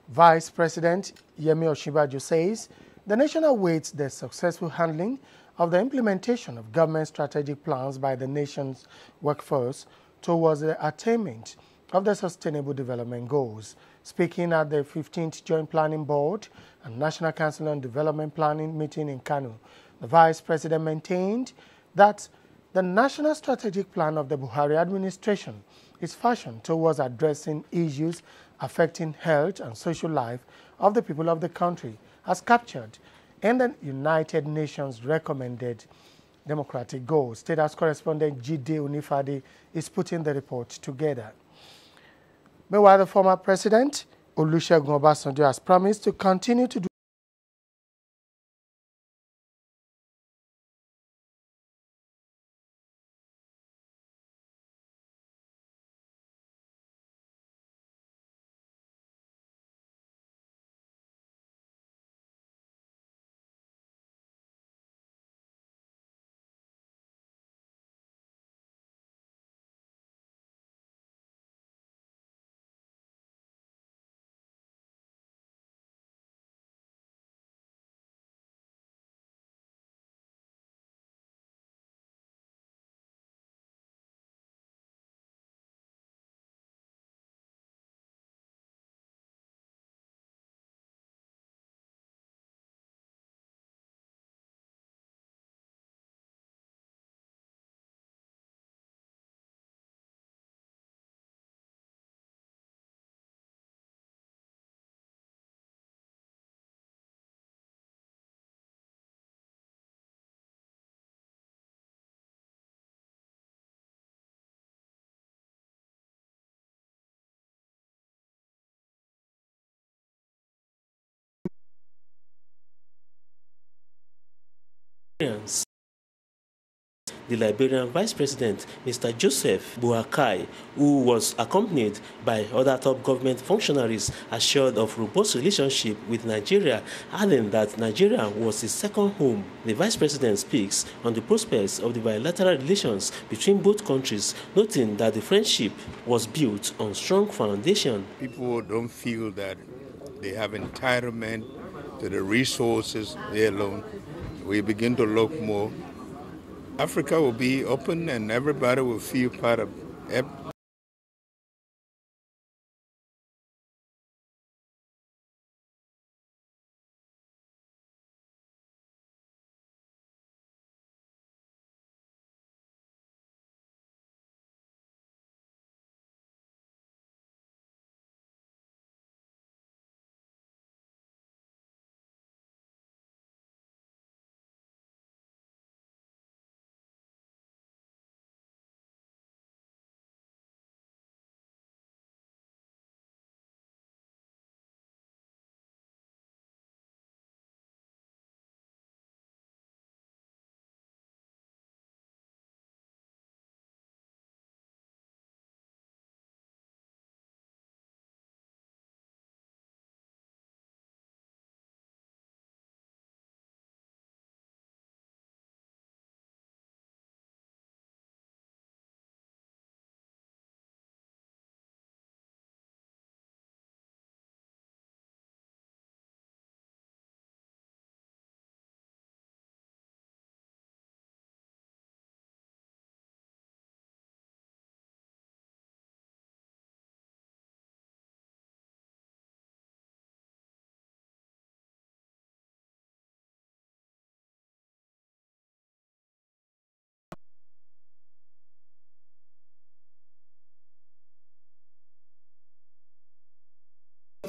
Vice President Yemi Osinbajo says the nation awaits the successful handling of the implementation of government strategic plans by the nation's workforce towards the attainment of the Sustainable Development Goals. Speaking at the 15th Joint Planning Board and National Council on Development Planning meeting in Kano, the Vice President maintained that the National Strategic Plan of the Buhari administration is fashioned towards addressing issues affecting health and social life of the people of the country, as captured in the United Nations recommended democratic goals. State House correspondent Jide Unifade is putting the report together. Meanwhile, the former president, Olusegun Obasanjo, has promised to continue to do the Liberian Vice President, Mr. Joseph Boakai, who was accompanied by other top government functionaries, assured of robust relationship with Nigeria, adding that Nigeria was his second home. The Vice President speaks on the prospects of the bilateral relations between both countries, noting that the friendship was built on strong foundation. People don't feel that they have entitlement to the resources they alone. We begin to look more. Africa will be open and everybody will feel part of it.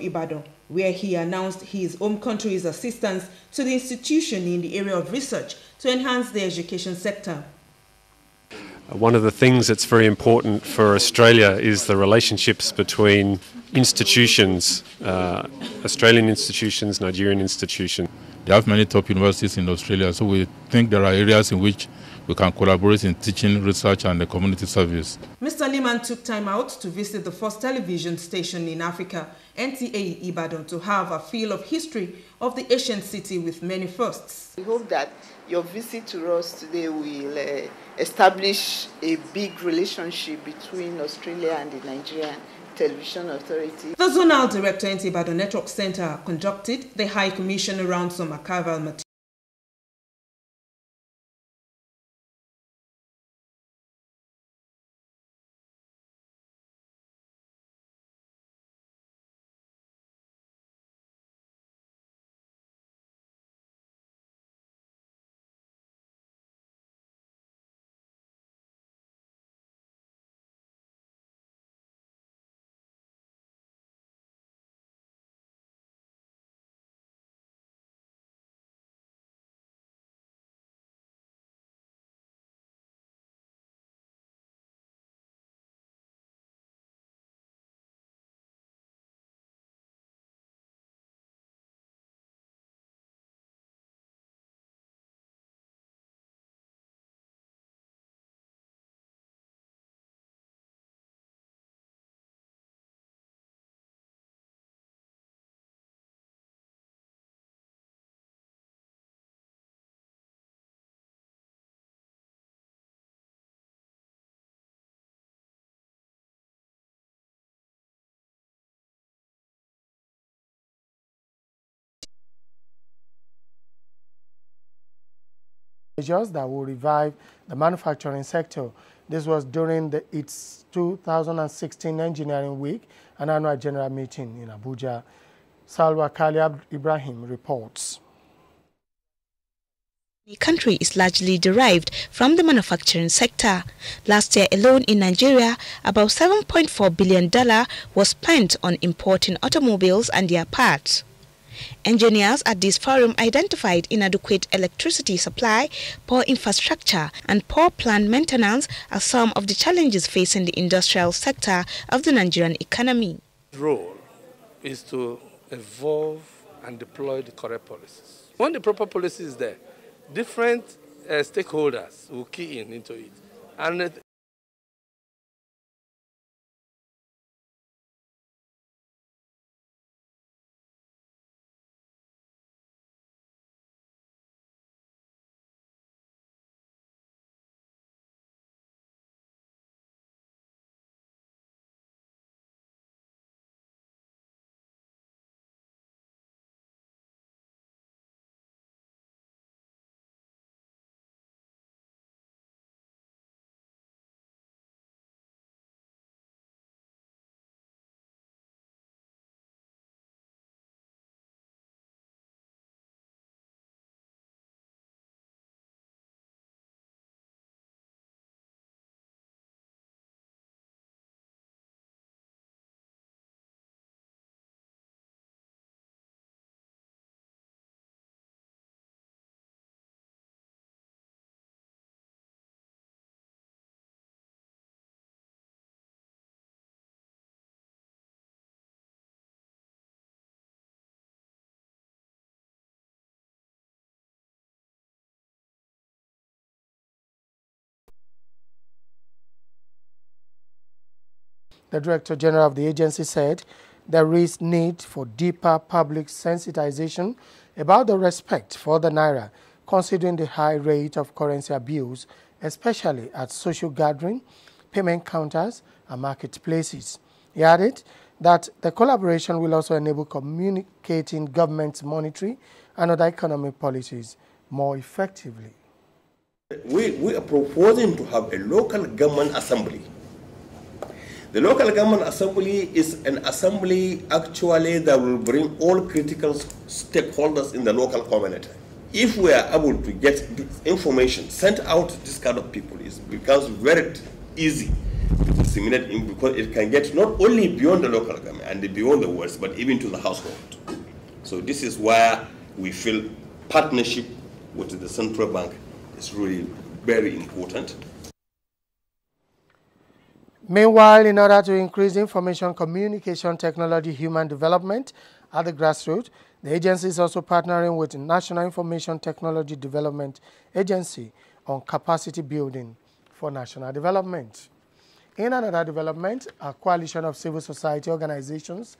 Ibadan, where he announced his home country's assistance to the institution in the area of research to enhance the education sector. One of the things that's very important for Australia is the relationships between institutions, Australian institutions, Nigerian institutions. They have many top universities in Australia, so we think there are areas in which we can collaborate in teaching, research and the community service. Mr. Liman took time out to visit the first television station in Africa, NTA Ibadan, to have a feel of history of the ancient city with many firsts. We hope that your visit to us today will establish a big relationship between Australia and the Nigerian Television Authority. The Zonal Director in Ibadan Network Center conducted the High Commission around some archival material. Measures that will revive the manufacturing sector. This was during its 2016 Engineering Week and annual general meeting in Abuja. Salwa Kaliab Ibrahim reports. The country is largely derived from the manufacturing sector. Last year alone in Nigeria, about $7.4 billion was spent on importing automobiles and their parts. Engineers at this forum identified inadequate electricity supply, poor infrastructure and poor plant maintenance as some of the challenges facing the industrial sector of the Nigerian economy. The role is to evolve and deploy the correct policies. When the proper policy is there, different stakeholders will key into it. And The Director General of the agency said there is need for deeper public sensitization about the respect for the naira, considering the high rate of currency abuse, especially at social gathering, payment counters, and marketplaces. He added that the collaboration will also enable communicating government's monetary and other economic policies more effectively. We are proposing to have a local government assembly. The local government assembly is an assembly actually that will bring all critical stakeholders in the local community. If we are able to get information sent out to this kind of people, it becomes very easy to disseminate because it can get not only beyond the local government and beyond the words, but even to the household. So this is why we feel partnership with the central bank is really very important. Meanwhile, in order to increase information communication technology human development at the grassroots, the agency is also partnering with the National Information Technology Development Agency on capacity building for national development. In another development, a coalition of civil society organizations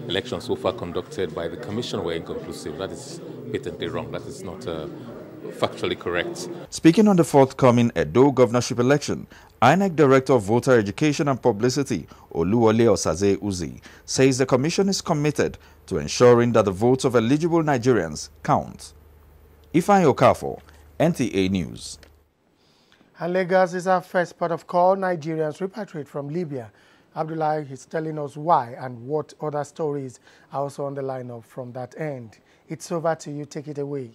elections so far conducted by the Commission were inconclusive. That is patently wrong. That is not factually correct. Speaking on the forthcoming Edo governorship election, INEC Director of Voter Education and Publicity, Oluwole Osaze Uzi, says the Commission is committed to ensuring that the votes of eligible Nigerians count. Ifeanyi Okafor, NTA News. And Lagos is our first port of call. Nigerians repatriate from Libya. Abdullahi is telling us why and what other stories are also on the lineup from that end. It's over to you. Take it away.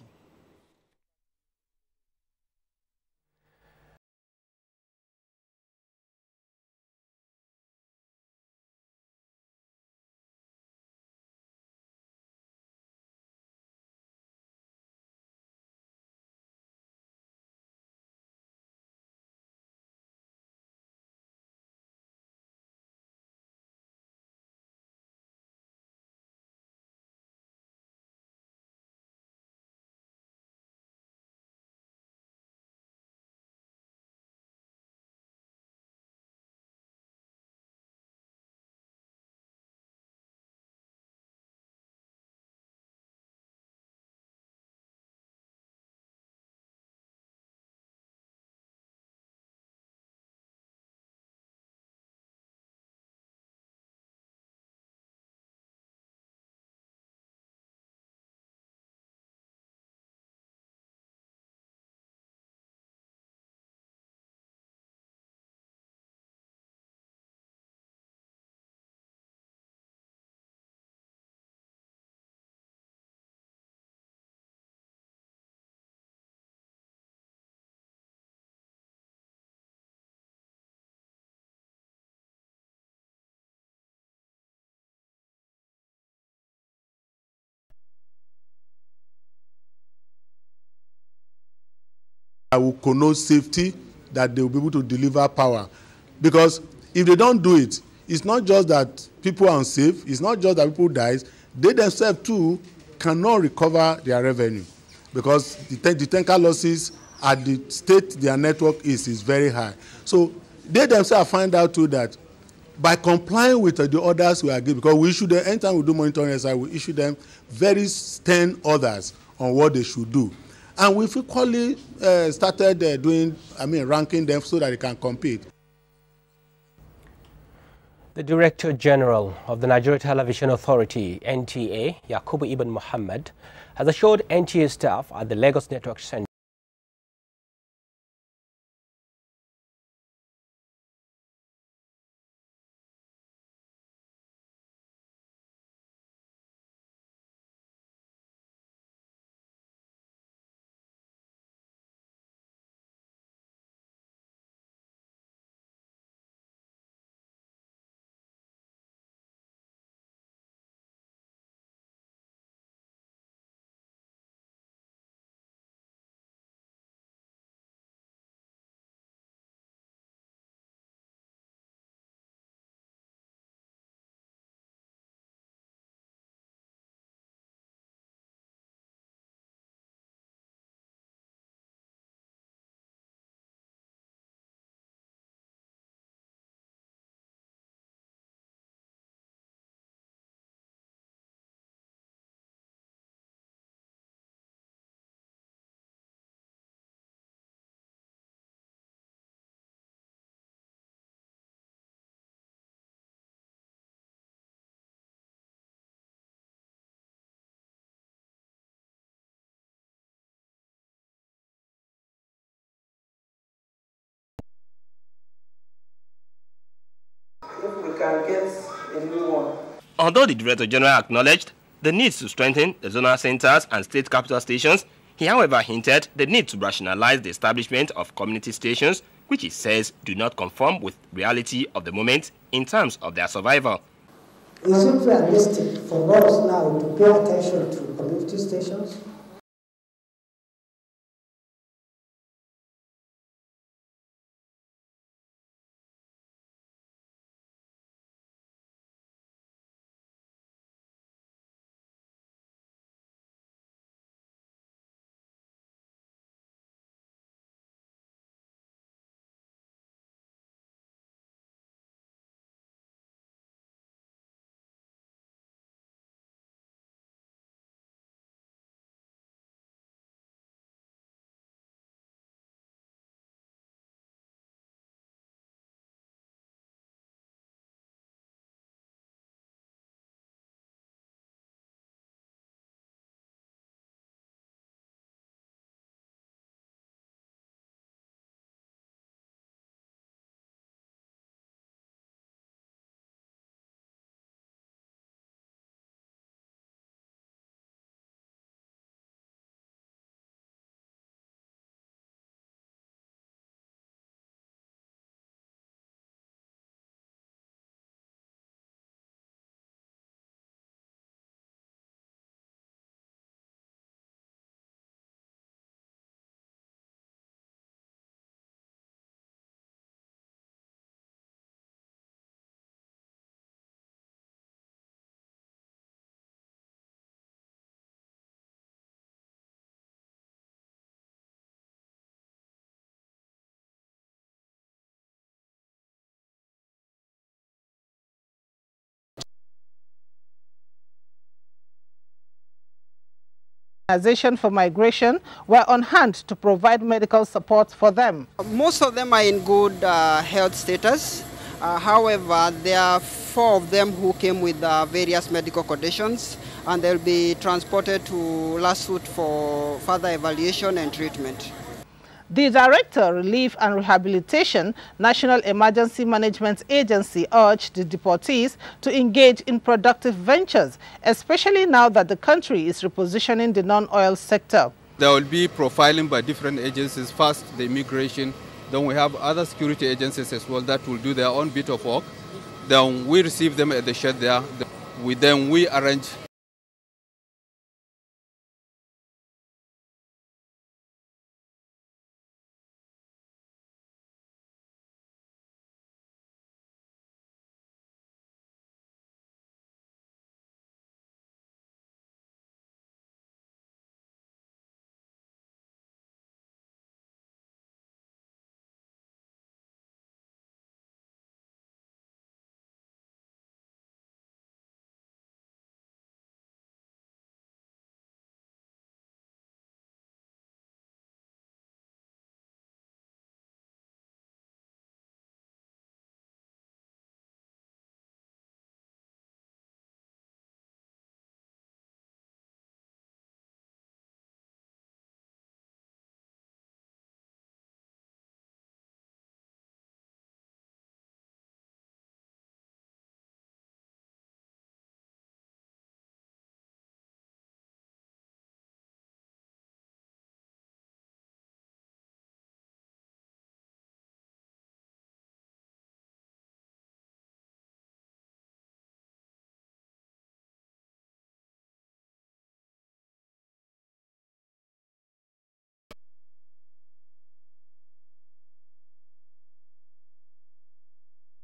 I will connote safety, that they will be able to deliver power. Because if they don't do it, it's not just that people are unsafe, it's not just that people die, they themselves too cannot recover their revenue. Because the tanker losses at the state their network is very high. So they themselves find out too that by complying with the orders we are given, because we issue them, anytime we do monitoring exercise, we issue them very stern orders on what they should do. And we've equally started ranking them so that they can compete. The Director General of the Nigeria Television Authority, NTA, Yakubu Ibn Muhammad, has assured NTA staff at the Lagos Network Center can get a new one. Although the Director General acknowledged the need to strengthen the zonal centers and state capital stations, he however hinted the need to rationalize the establishment of community stations, which he says do not conform with reality of the moment in terms of their survival. Is it realistic for us now to pay attention to community stations? Organization for Migration were on hand to provide medical support for them. Most of them are in good health status. However, there are 4 of them who came with various medical conditions, and they'll be transported to Lasut for further evaluation and treatment. The Director, Relief and Rehabilitation, National Emergency Management Agency, urged the deportees to engage in productive ventures, especially now that the country is repositioning the non-oil sector. There will be profiling by different agencies. First, the immigration. Then we have other security agencies as well that will do their own bit of work. Then we receive them at the shed there. Then we arrange.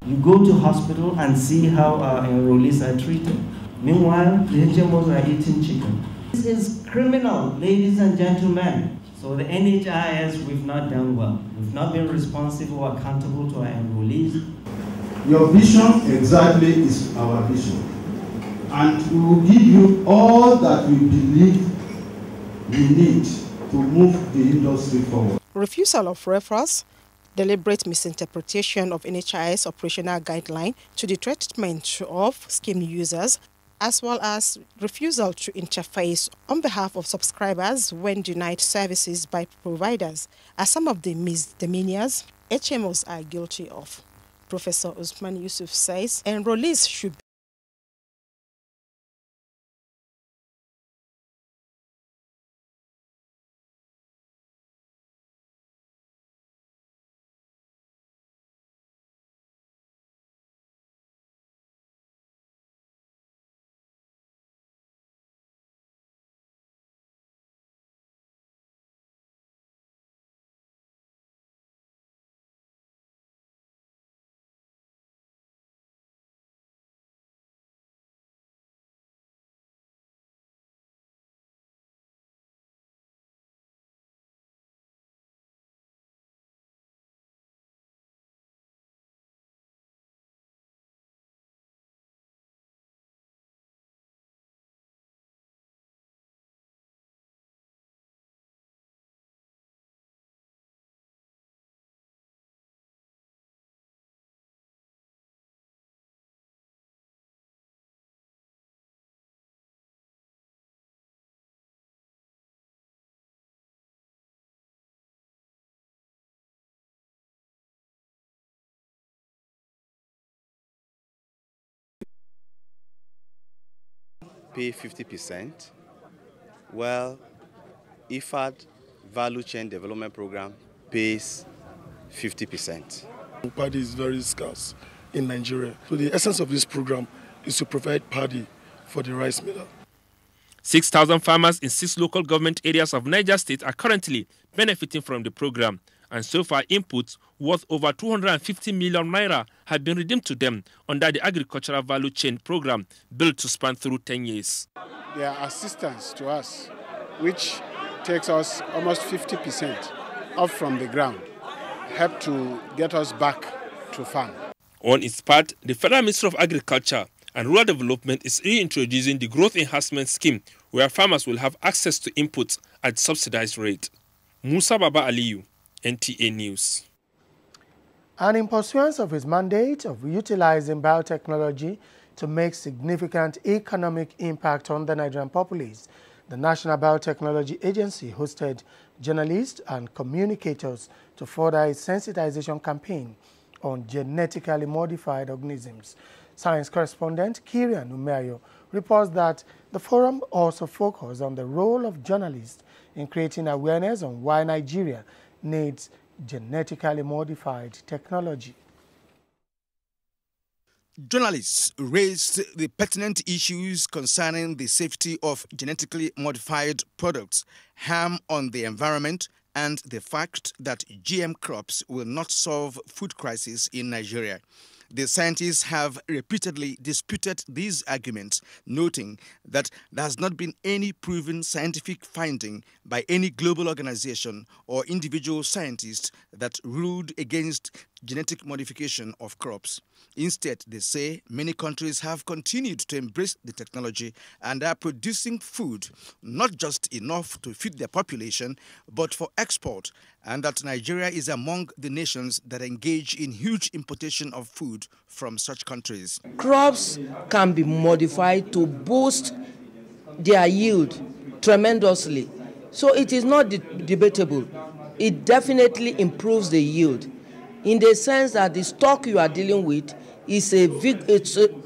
You go to hospital and see how our enrollees are treated. Meanwhile, the HMOs are eating chicken. This is criminal, ladies and gentlemen. So the NHIS, we've not done well. We've not been responsive or accountable to our enrollees. Your vision exactly is our vision. And we will give you all that we believe we need to move the industry forward. Refusal of referrals, deliberate misinterpretation of NHIS operational guideline to the treatment of scheme users, as well as refusal to interface on behalf of subscribers when denied services by providers are some of the misdemeanors HMOs are guilty of. Professor Usman Yusuf says enrollees should pay 50%, well, IFAD Value Chain Development Program pays 50%. Paddy is very scarce in Nigeria. So the essence of this program is to provide paddy for the rice miller. 6,000 farmers in 6 local government areas of Niger State are currently benefiting from the program. And so far, inputs worth over 250 million naira have been redeemed to them under the Agricultural Value Chain Program, built to span through 10 years. Their assistance to us, which takes us almost 50% up from the ground, help to get us back to farm. On its part, the Federal Ministry of Agriculture And Rural Development is reintroducing the Growth Enhancement Scheme, where farmers will have access to inputs at subsidized rate. Musa Baba Aliyu, NTA News. And in pursuance of his mandate of utilizing biotechnology to make significant economic impact on the Nigerian populace, the National Biotechnology Agency hosted journalists and communicators to further its sensitization campaign on genetically modified organisms. Science correspondent Kirian Umeayo reports that the forum also focused on the role of journalists in creating awareness on why Nigeria needs genetically modified technology. Journalists raised the pertinent issues concerning the safety of genetically modified products, harm on the environment, and the fact that GM crops will not solve food crisis in Nigeria. The scientists have repeatedly disputed these arguments, noting that there has not been any proven scientific finding by any global organization or individual scientist that ruled against genetic modification of crops. Instead, they say many countries have continued to embrace the technology and are producing food, not just enough to feed their population, but for export, and that Nigeria is among the nations that engage in huge importation of food from such countries. Crops can be modified to boost their yield tremendously. So it is not debatable. It definitely improves the yield, in the sense that the stock you are dealing with is a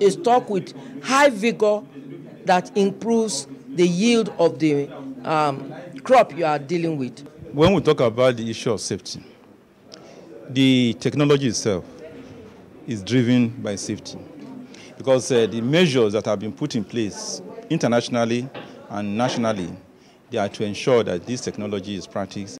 stock with high vigor that improves the yield of the crop you are dealing with. When we talk about the issue of safety, the technology itself is driven by safety, because the measures that have been put in place internationally and nationally, they are to ensure that this technology is practiced.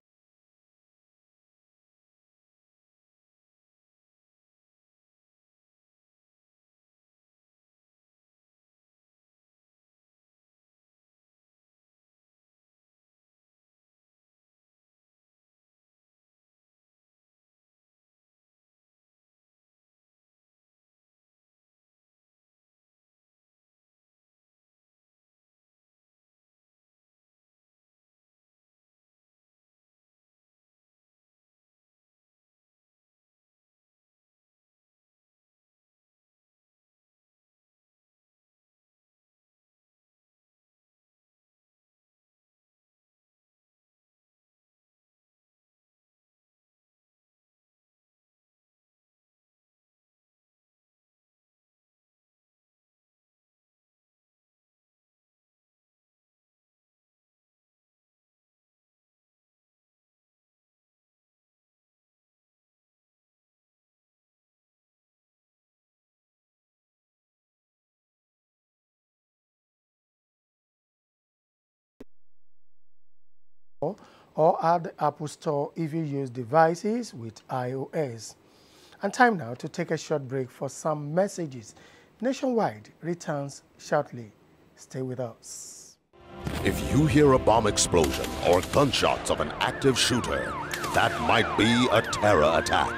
Or at the Apple Store if you use devices with iOS. And time now to take a short break for some messages. Nationwide returns shortly. Stay with us. If you hear a bomb explosion or gunshots of an active shooter, that might be a terror attack.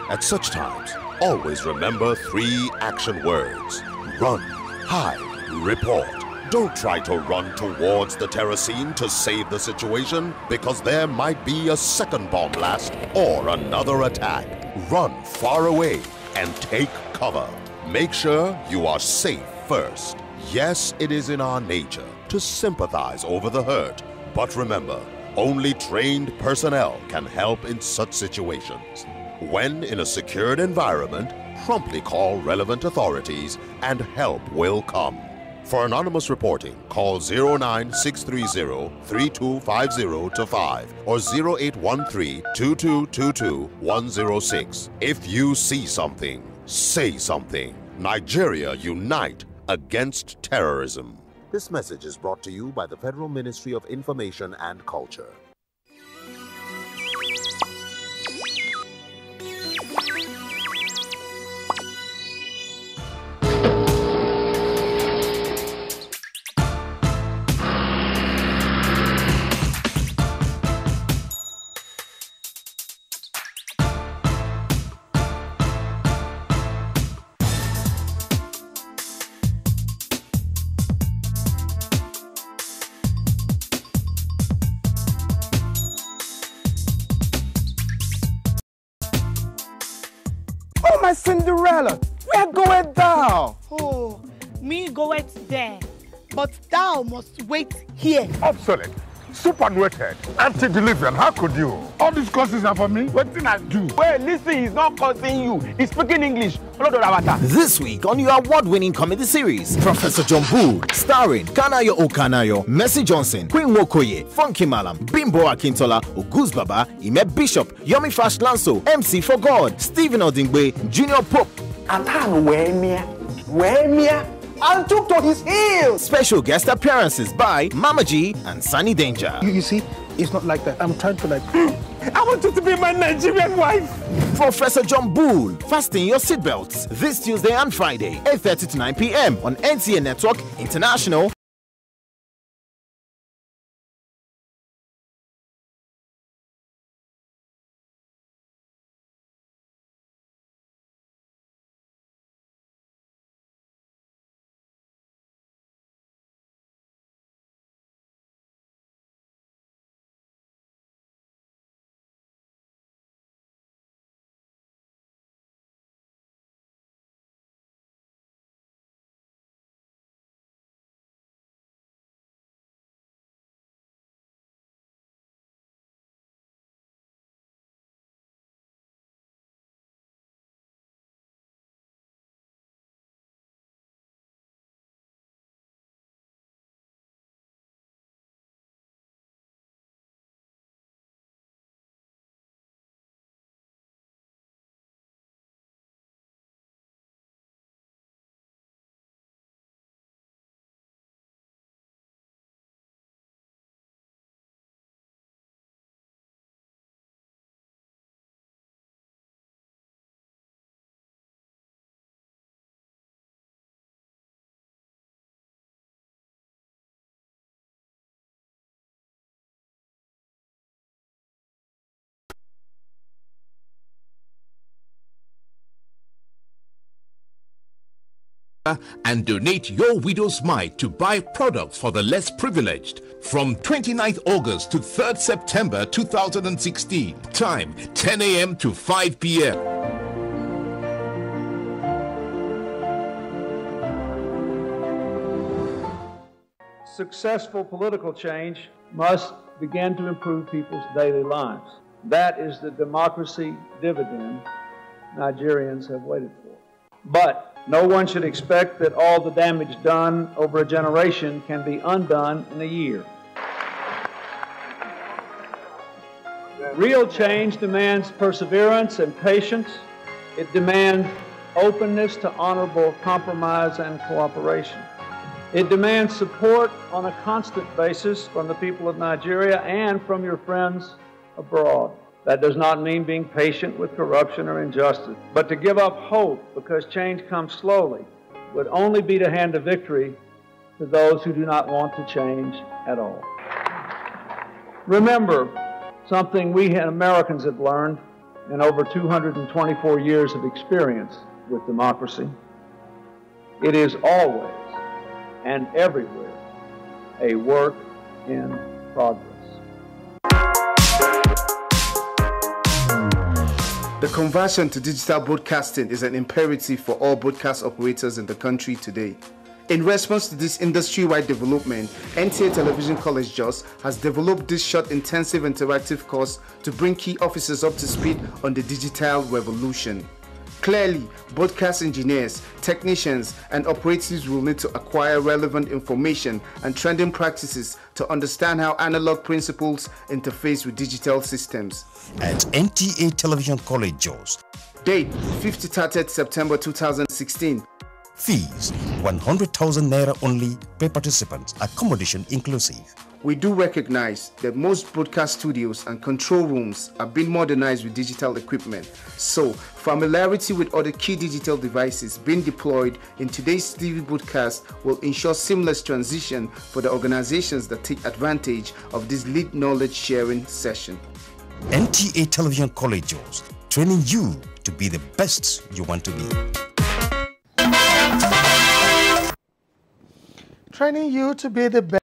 At such times, always remember 3 action words: run, hide, report. Don't try to run towards the terror scene to save the situation, because there might be a second bomb blast or another attack. Run far away and take cover. Make sure you are safe first. Yes, it is in our nature to sympathize over the hurt, but remember, only trained personnel can help in such situations. When in a secured environment, promptly call relevant authorities and help will come. For anonymous reporting, call 09630-3250-5 or 0813-2222-106. If you see something, say something. Nigeria unite against terrorism. This message is brought to you by the Federal Ministry of Information and Culture. my Cinderella, where goeth thou? Oh, me goeth there, but thou must wait here. Obsolete, superannuated, antediluvian, how could you? All these courses are for me. What did I do? Well, listen, he's not cursing you. He's speaking English. This week on your award-winning comedy series, Professor John Bull, starring Kanayo Okanayo, Mercy Johnson, Queen Wokoye, Funky Malam, Bimbo Akintola, Oguz Baba, Ime Bishop, Yomi Fash Lanso, MC for God, Stephen Odingbe, Junior Pope. And took to his heels. Special guest appearances by Mama G and Sunny Danger. You see, it's not like that. I'm trying to I want you to be my Nigerian wife. Professor John Bull, fasten your seatbelts this Tuesday and Friday, 8:30 to 9 p.m. on NTA Network International. And donate your widow's mite to buy products for the less privileged from 29th August to 3rd September 2016. Time 10 a.m. to 5 p.m. Successful political change must begin to improve people's daily lives. That is the democracy dividend Nigerians have waited for. But no one should expect that all the damage done over a generation can be undone in a year. Real change demands perseverance and patience. It demands openness to honorable compromise and cooperation. It demands support on a constant basis from the people of Nigeria and from your friends abroad. That does not mean being patient with corruption or injustice, but to give up hope because change comes slowly would only be to hand a victory to those who do not want to change at all. Remember something we Americans have learned in over 224 years of experience with democracy. It is always and everywhere a work in progress. The conversion to digital broadcasting is an imperative for all broadcast operators in the country today. In response to this industry-wide development, NTA Television College Jos has developed this short, intensive, interactive course to bring key officers up to speed on the digital revolution. Clearly, broadcast engineers, technicians, and operatives will need to acquire relevant information and trending practices to understand how analog principles interface with digital systems. At NTA Television College Jos. Date 30 September 2016. Fees 100,000 naira only per participant, accommodation inclusive. We do recognize that most broadcast studios and control rooms are being modernized with digital equipment, so familiarity with other key digital devices being deployed in today's TV broadcast will ensure seamless transition for the organizations that take advantage of this lead knowledge sharing session. NTA Television College Jos, training you to be the best you want to be. Training you to be the best.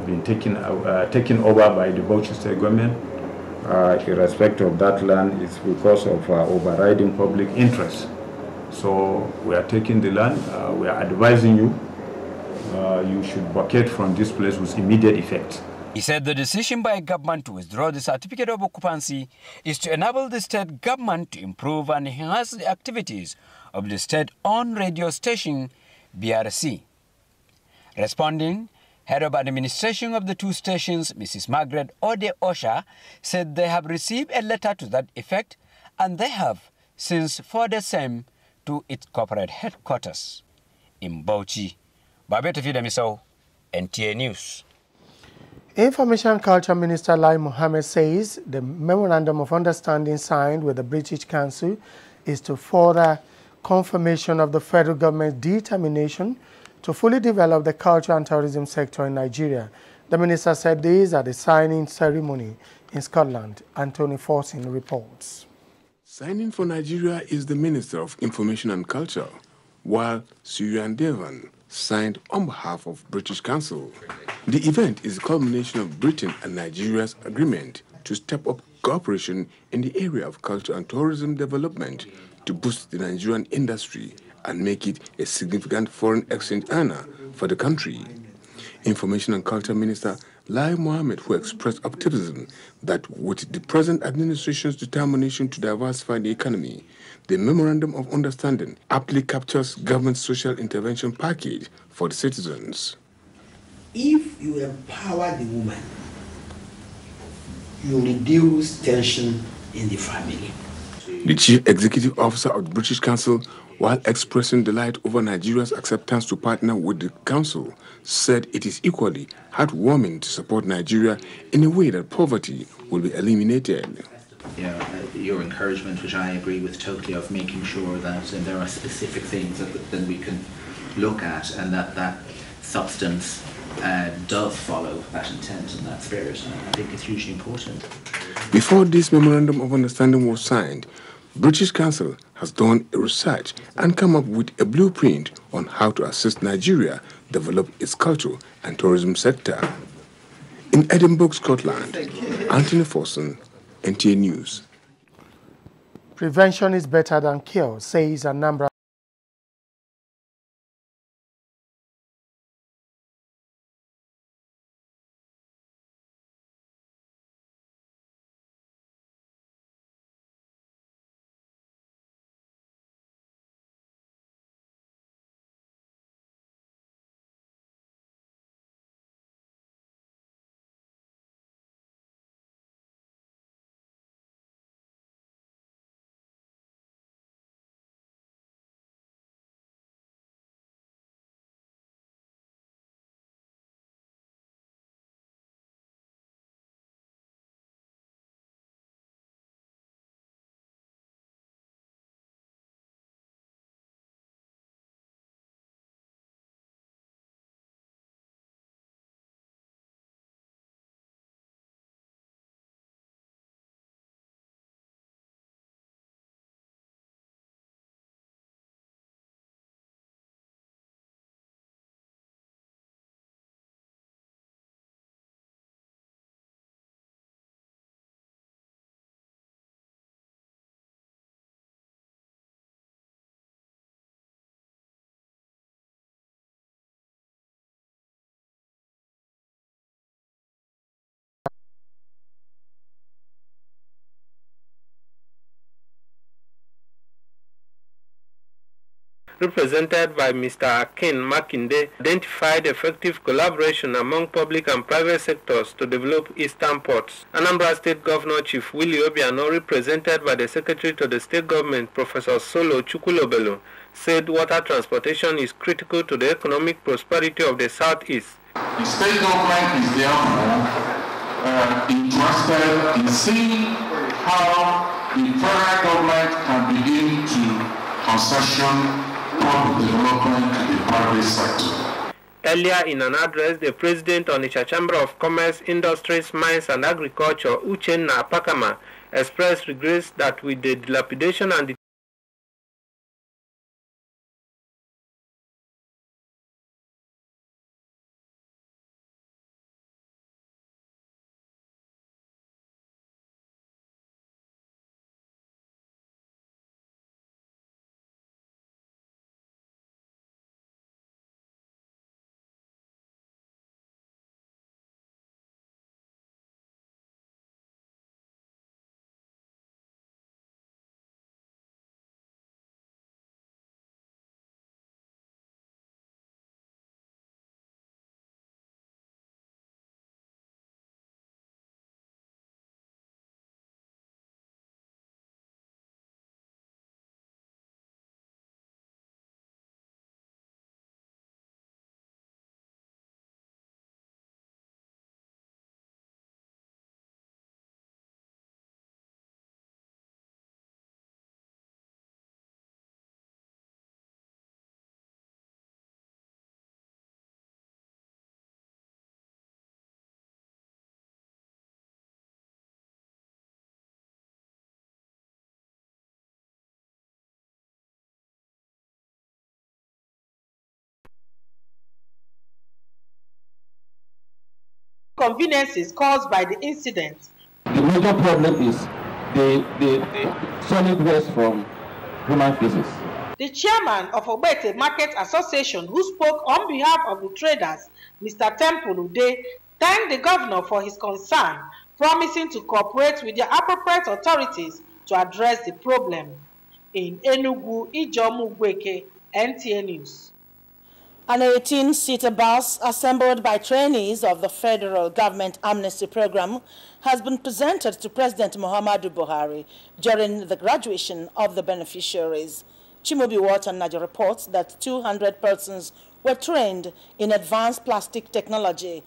been taken over by the Bauchi State government. Irrespective of that land, it's because of overriding public interest. So we are taking the land. We are advising you. You should vacate from this place with immediate effect. He said the decision by government to withdraw the certificate of occupancy is to enable the state government to improve and enhance the activities of the state-owned radio station, BRC. Responding, Head of Administration of the two stations, Mrs. Margaret Ode Osha, said they have received a letter to that effect and they have since forwarded the same to its corporate headquarters in Bauchi. Babette Fidamiso, NTA News. Information and Culture Minister Lai Mohammed says the Memorandum of Understanding signed with the British Council is to further confirmation of the federal government's determination to fully develop the culture and tourism sector in Nigeria. The minister said this at the signing ceremony in Scotland. Anthony Forsin reports. Signing for Nigeria is the Minister of Information and Culture, while Suryan Devan signed on behalf of British Council. The event is a culmination of Britain and Nigeria's agreement to step up cooperation in the area of culture and tourism development to boost the Nigerian industry and make it a significant foreign exchange earner for the country. Information and Culture Minister Lai Mohammed, who expressed optimism that with the present administration's determination to diversify the economy, the Memorandum of Understanding aptly captures government's social intervention package for the citizens. If you empower the woman, you reduce tension in the family. The Chief Executive Officer of the British Council, while expressing delight over Nigeria's acceptance to partner with the Council, said it is equally heartwarming to support Nigeria in a way that poverty will be eliminated. Your encouragement, which I agree with totally, of making sure that there are specific things that we can look at and that substance does follow that intent and that spirit. And I think it's hugely important. Before this Memorandum of Understanding was signed, British Council has done a research and come up with a blueprint on how to assist Nigeria develop its culture and tourism sector. In Edinburgh, Scotland, Anthony Forson, NTA News. Prevention is better than cure, says Anambra. represented by Mr. Akin Makinde, identified effective collaboration among public and private sectors to develop eastern ports. Anambra State Governor Chief Willie Obiano, represented by the Secretary to the State Government, Professor Solo Chukwulobelu, said water transportation is critical to the economic prosperity of the Southeast. The state government is therefore interested in seeing how the federal government can begin to concession public development in the private sector. Earlier in an address, the President of the Chamber of Commerce, Industries, Mines and Agriculture, Uchenna Apakama, expressed regrets that with the dilapidation and the inconveniences caused by the incident. The major problem is the solid waste from human feces. The chairman of Ogbete Market Association, who spoke on behalf of the traders, Mr. Temple Ude, thanked the governor for his concern, promising to cooperate with the appropriate authorities to address the problem. In Enugu, Ijomu Gweke, NTA News. An 18-seater bus assembled by trainees of the federal government amnesty program has been presented to President Muhammadu Buhari during the graduation of the beneficiaries. Chimobi Watanaja reports that 200 persons were trained in advanced plastic technology.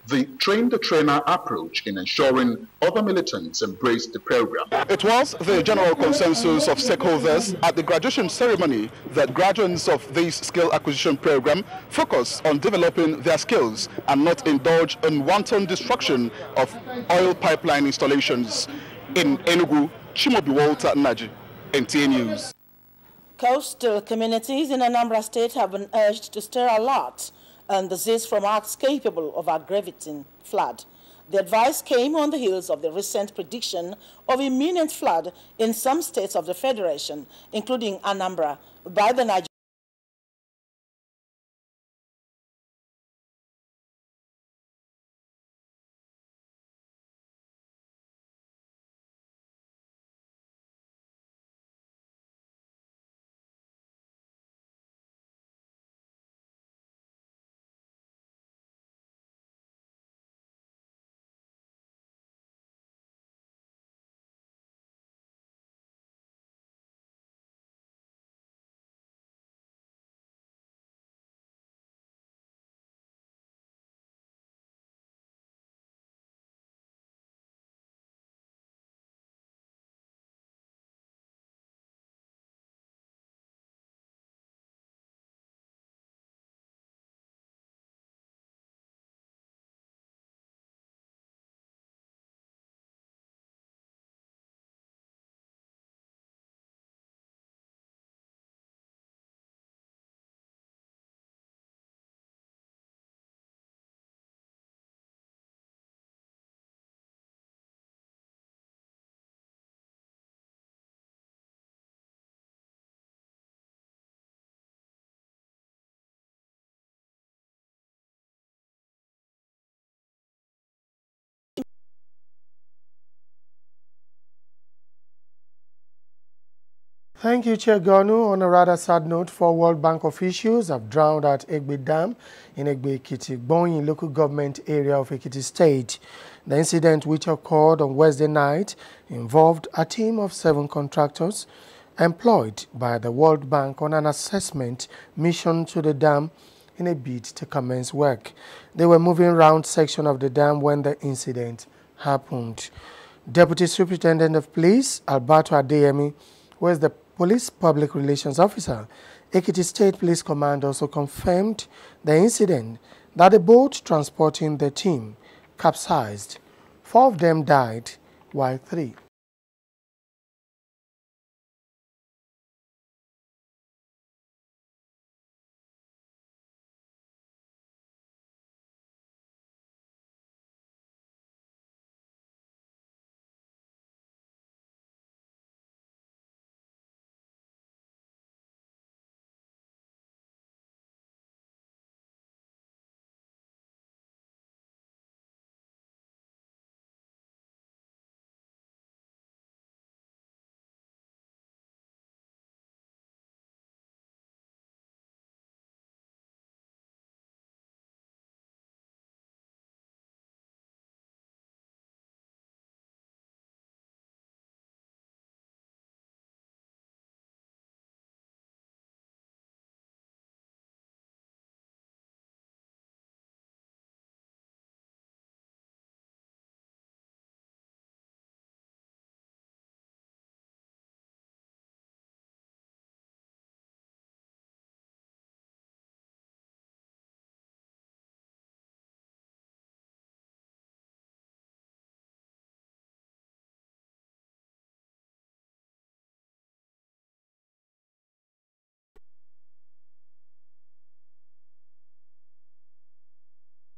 The train-the-trainer approach in ensuring other militants embrace the program. It was the general consensus of stakeholders at the graduation ceremony that graduates of this skill acquisition program focus on developing their skills and not indulge in wanton destruction of oil pipeline installations. In Enugu, Chimobi Walter Naji, NTA News. Coastal communities in Anambra State have been urged to stir alert and desist from acts capable of aggravating flood. The advice came on the heels of the recent prediction of imminent flood in some states of the Federation, including Anambra, by the Nigerian. Thank you, Chair Gonu. On a rather sad note, 4 World Bank officials have drowned at Egbe Dam in Egbe Ekiti, Gbonyin local government area of Ekiti State. The incident, which occurred on Wednesday night, involved a team of 7 contractors employed by the World Bank on an assessment mission to the dam in a bid to commence work. They were moving around section of the dam when the incident happened. Deputy Superintendent of Police, Alberto Adeyemi, who is the Police Public Relations Officer, Ekiti State Police Command, also confirmed the incident that the boat transporting the team capsized. 4 of them died, while 3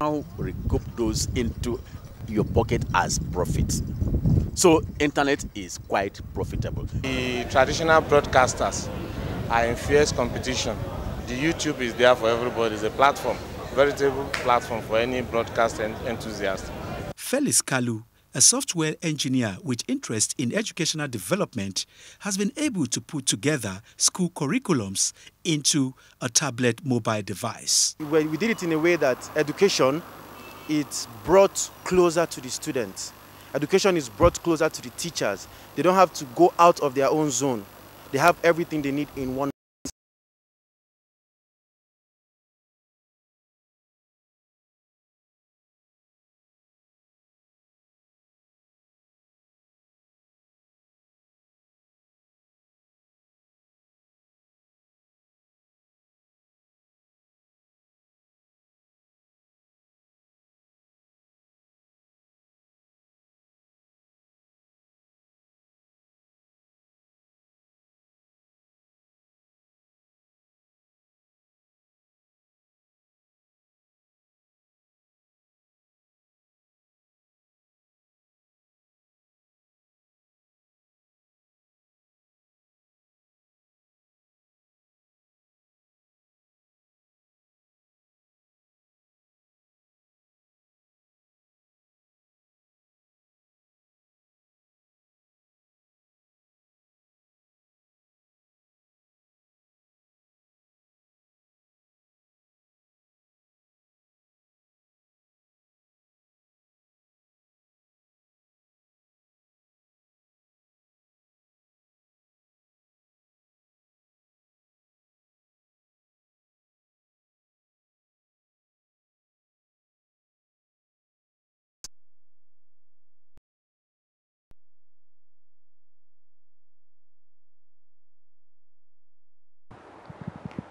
now recoup those into your pocket as profit. So internet is quite profitable. The traditional broadcasters are in fierce competition. The YouTube is there for everybody. It's a platform, veritable platform for any broadcast enthusiast. Felix Kalu, a software engineer with interest in educational development, has been able to put together school curriculums into a tablet mobile device. We did it in a way that education is brought closer to the students. Education is brought closer to the teachers. They don't have to go out of their own zone. They have everything they need in one.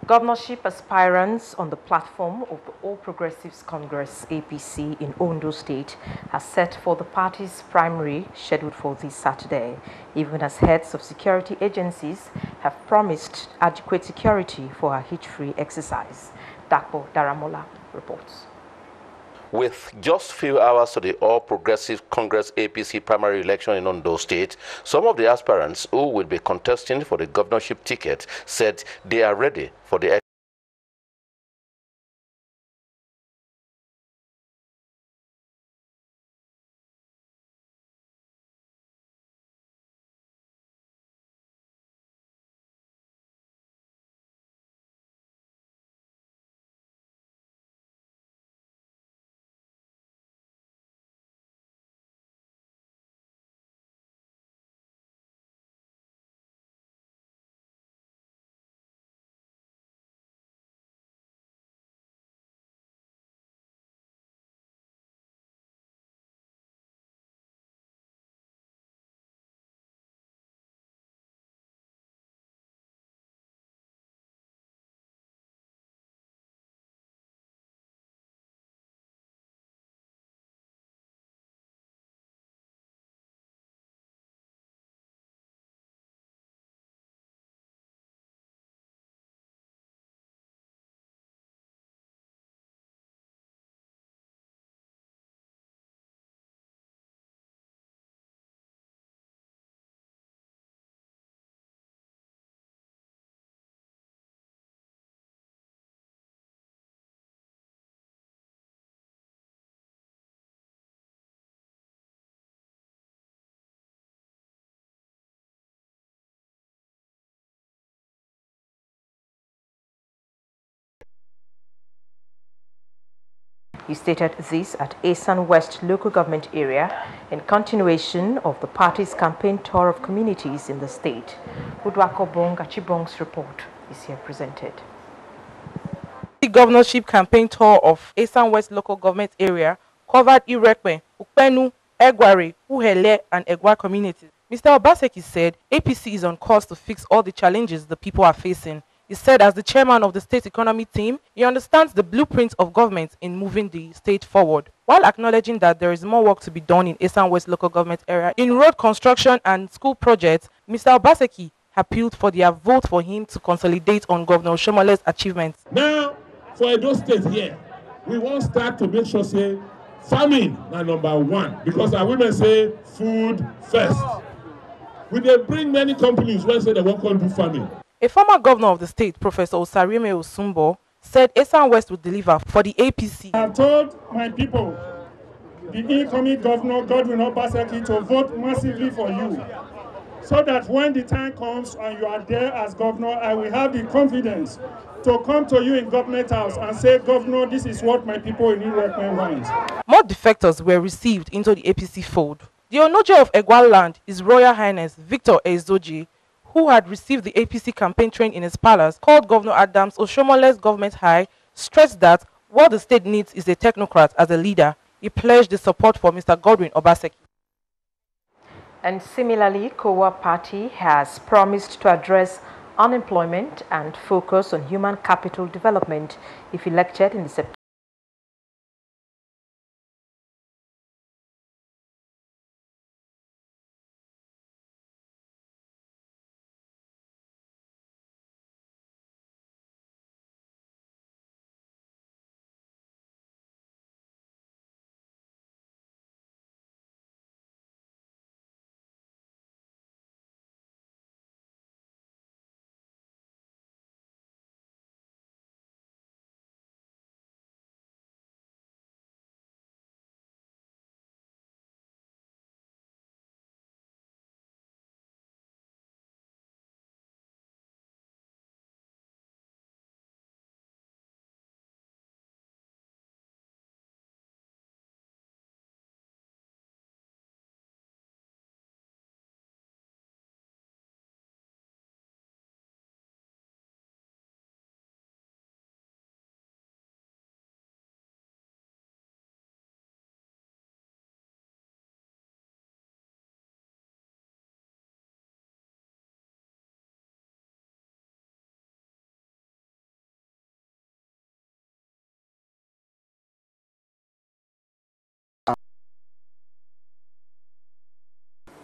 Governorship aspirants on the platform of the All Progressives Congress APC in Ondo State has set for the party's primary scheduled for this Saturday, even as heads of security agencies have promised adequate security for a hitch-free exercise. Dakpo Daramola reports. With just few hours to the All Progressive Congress APC primary election in Ondo State, some of the aspirants who will be contesting for the governorship ticket said they are ready for the He stated this at Asan West local government area in continuation of the party's campaign tour of communities in the state. Udwako Bonga Chibong's report is here presented. The governorship campaign tour of Asan West local government area covered Irekpe, Ukpenu, Egwari, Uhele, and Egwa communities. Mr. Obaseki said APC is on course to fix all the challenges the people are facing. He said as the chairman of the state economy team, he understands the blueprint of government in moving the state forward, while acknowledging that there is more work to be done in Asan West local government area. In road construction and school projects, Mr. Obaseki appealed for their vote for him to consolidate on Governor Shomole's achievements. Now, for Edo State here, we won't start to make sure say farming na number one, because our women say food first. We dey bring many companies when say they won't come do farming. A former governor of the state, Professor Osarieme Osumbo, said Esan West would deliver for the APC. I have told my people, the incoming governor, Godwin Obaseki, to vote massively for you, so that when the time comes and you are there as governor, I will have the confidence to come to you in government house and say, Governor, this is what my people in Irekwe want. More defectors were received into the APC fold. The Onoje of Egwa land is Royal Highness Victor Ezoji, who had received the APC campaign train in his palace, called Governor Adams Oshomole's government high, stressed that what the state needs is a technocrat as a leader. He pledged the support for Mr. Godwin Obaseki. And similarly, Kowa Party has promised to address unemployment and focus on human capital development if elected in the September.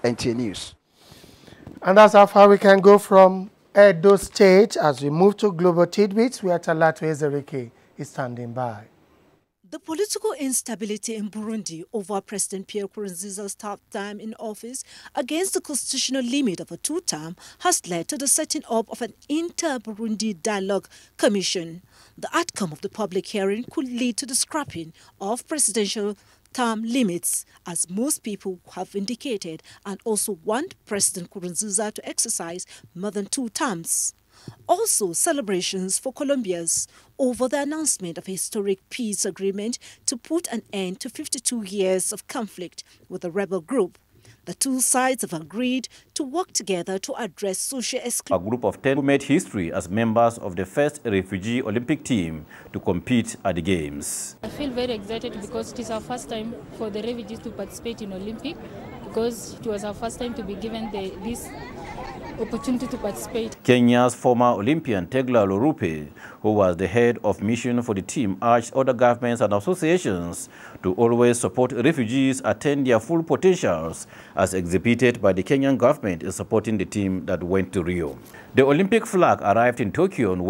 NTA News. And that's how far we can go from Edo State as we move to global tidbits, where Talatu Ezerike is standing by. The political instability in Burundi over President Pierre Nkurunziza's third time in office against the constitutional limit of a two-term has led to the setting up of an inter-Burundi dialogue commission. The outcome of the public hearing could lead to the scrapping of presidential term limits, as most people have indicated, and also want President Nkurunziza to exercise more than 2 terms. Also, celebrations for Colombians over the announcement of a historic peace agreement to put an end to 52 years of conflict with the rebel group. The two sides have agreed to work together to address social exclusion. A group of 10 who made history as members of the first refugee Olympic team to compete at the Games. I feel very excited because it is our first time for the refugees to participate in Olympic, because it was our first time to be given this opportunity to participate. Kenya's former Olympian Tegla Lorupe, who was the head of mission for the team, urged other governments and associations to always support refugees attain their full potentials, as exhibited by the Kenyan government in supporting the team that went to Rio. The Olympic flag arrived in Tokyo on